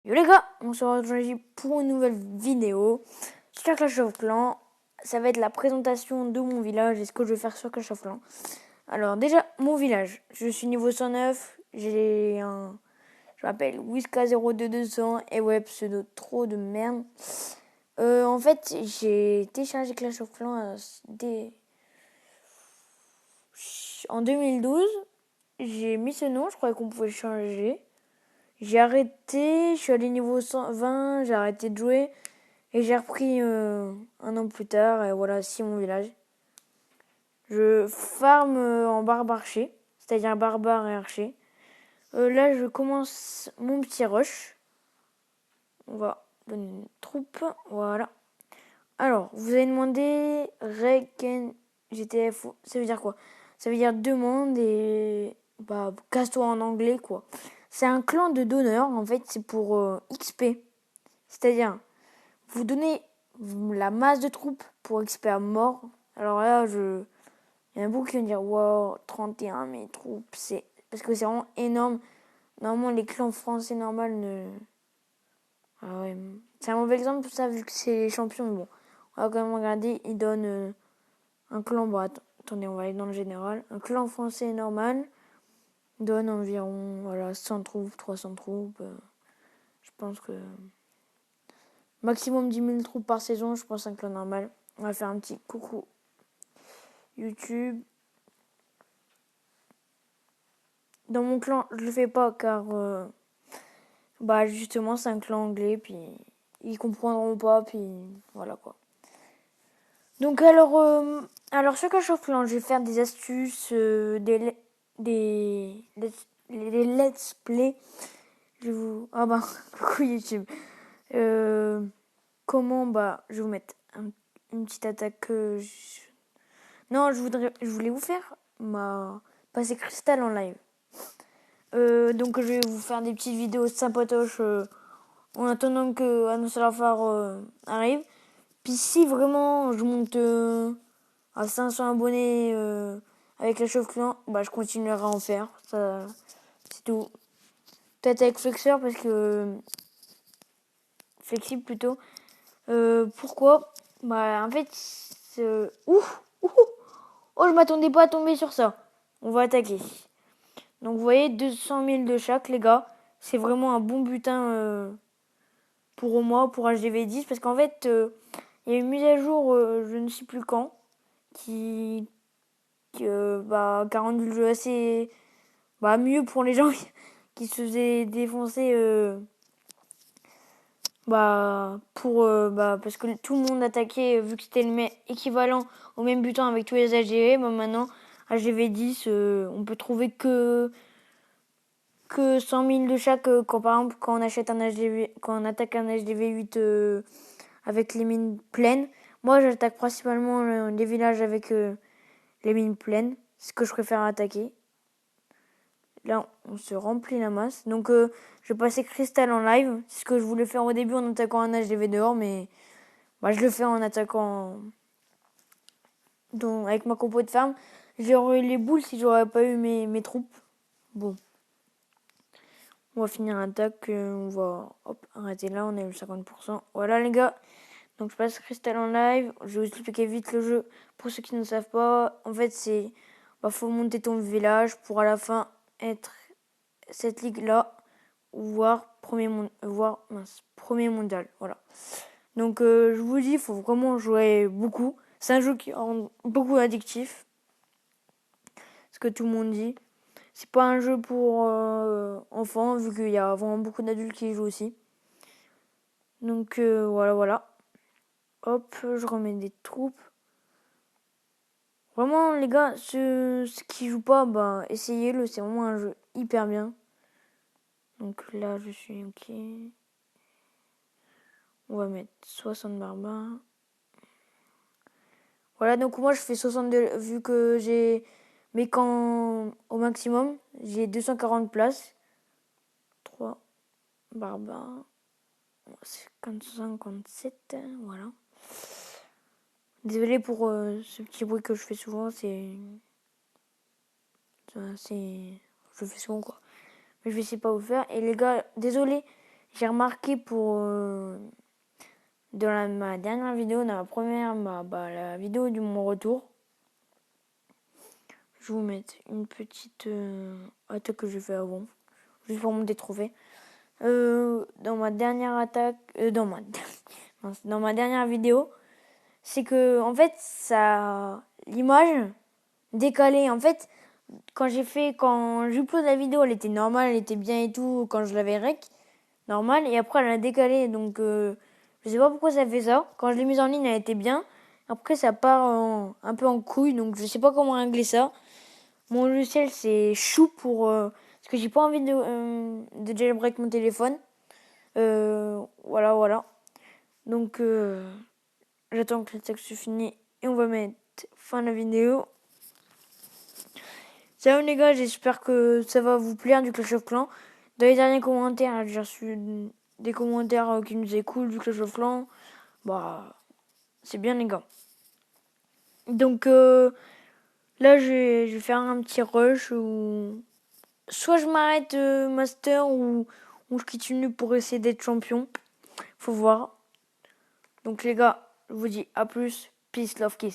Yo les gars, on se retrouve aujourd'hui pour une nouvelle vidéo sur Clash of Clans. Ça va être la présentation de mon village et ce que je vais faire sur Clash of Clans. Alors déjà, mon village, je suis niveau 109, je m'appelle Whiska02200 et ouais, pseudo trop de merde. En fait, j'ai téléchargé Clash of Clans en 2012. J'ai mis ce nom, je croyais qu'on pouvait changer. J'ai arrêté, je suis allé niveau 120, j'ai arrêté de jouer et j'ai repris un an plus tard et voilà, c'est mon village. Je farm en barbe-archer, c'est-à-dire barbare et archer. Là, je commence mon petit rush. On va donner une troupe, voilà. Alors, vous avez demandé Regen GTF, ça veut dire quoi? Ça veut dire demande et casse-toi en anglais quoi. C'est un clan de donneurs, en fait, c'est pour XP. C'est-à-dire, vous donnez la masse de troupes pour XP à mort. Alors là, il y en a beaucoup qui vont dire wow, 31 mes troupes, c'est parce que c'est vraiment énorme. Normalement, les clans français normaux ne. Ah ouais. C'est un mauvais exemple pour ça, vu que c'est les champions. Mais bon, on va quand même regarder. Ils donnent un clan. Bon, attendez, on va aller dans le général. Un clan français normal donne environ 100 troupes, 300 troupes. Je pense que maximum 10 000 troupes par saison, je pense un clan normal. On va faire un petit coucou YouTube. Dans mon clan, je le fais pas car justement c'est un clan anglais, puis ils comprendront pas, puis voilà quoi. Donc alors sur Clash of Clans, je vais faire des astuces, des let's play. Je vous coucou YouTube. Comment je vais vous mettre une petite attaque. Non, je voulais vous faire passer Cristal en live. Donc je vais vous faire des petites vidéos sympatoches en attendant que Annonce la phare arrive. Puis si vraiment je monte à 500 abonnés avec la Clash Clan, je continuerai à en faire. Ça, c'est tout. Peut-être avec Flexeur parce que flexible plutôt. Pourquoi? En fait, oh, je m'attendais pas à tomber sur ça. On va attaquer. Donc vous voyez, 200 000 de chaque, les gars. C'est vraiment un bon butin pour moi, pour HDV10. Parce qu'en fait, il y a une mise à jour, je ne sais plus quand, qui a rendu le jeu assez mieux pour les gens qui se faisaient défoncer. Parce que tout le monde attaquait, vu que c'était équivalent au même butin avec tous les HDV. Maintenant, HDV10, on peut trouver que 100 000 de chaque quand par exemple quand on achète un HDV, quand on attaque un HDV8 avec les mines pleines. Moi j'attaque principalement les villages avec les mines pleines, c'est ce que je préfère attaquer. Là on se remplit la masse, donc je vais passer Cristal en live, c'est ce que je voulais faire au début en attaquant un HDV dehors, mais je le fais en attaquant avec ma compo de farm. J'aurais eu les boules si j'aurais pas eu mes troupes. Bon. On va finir l'attaque, on va arrêter là, on est à 50%. Voilà les gars, donc je passe Cristal en live, je vais vous expliquer vite le jeu pour ceux qui ne savent pas. En fait c'est, faut monter ton village pour à la fin être cette ligue là, voire premier mondial, voilà. Donc je vous dis, il faut vraiment jouer beaucoup, c'est un jeu qui rend beaucoup addictif, ce que tout le monde dit. C'est pas un jeu pour enfants, vu qu'il y a vraiment beaucoup d'adultes qui y jouent aussi. Donc voilà. Hop, je remets des troupes. Vraiment, les gars, ceux qui jouent pas, essayez-le, c'est vraiment un jeu hyper bien. Donc là, je suis ok. On va mettre 60 barbares. Voilà, donc moi je fais 62, vu que j'ai mes camps au maximum, j'ai 240 places. 3 barbares. 57, voilà. Désolé pour ce petit bruit que je fais souvent, je le fais souvent quoi. Mais je vais essayer de pas vous faire. Et les gars, désolé j'ai remarqué ma dernière vidéo, dans ma première, la vidéo de mon retour. Je vais vous mettre une petite attaque que j'ai fait avant, juste pour me détrouver. Dans ma dernière attaque, dans ma dernière vidéo, c'est que en fait l'image décalée. En fait, quand j'upload la vidéo, elle était normale, elle était bien et tout. Quand je l'avais rec, normal, et après elle a décalé. Donc je sais pas pourquoi ça fait ça. Quand je l'ai mise en ligne, elle était bien. Après ça part un peu en couille, donc je sais pas comment régler ça. Mon logiciel c'est Chou parce que j'ai pas envie de jailbreak mon téléphone. Voilà. Donc j'attends que le texte soit fini et on va mettre fin de la vidéo. Salut les gars, j'espère que ça va vous plaire du Clash of Clans. Dans les derniers commentaires, j'ai reçu des commentaires qui nous disaient cool du Clash of Clans. Bah, c'est bien les gars. Donc là, je vais faire un petit rush où soit je m'arrête master ou je continue pour essayer d'être champion. Faut voir. Donc les gars, je vous dis à plus. Peace, love, kiss.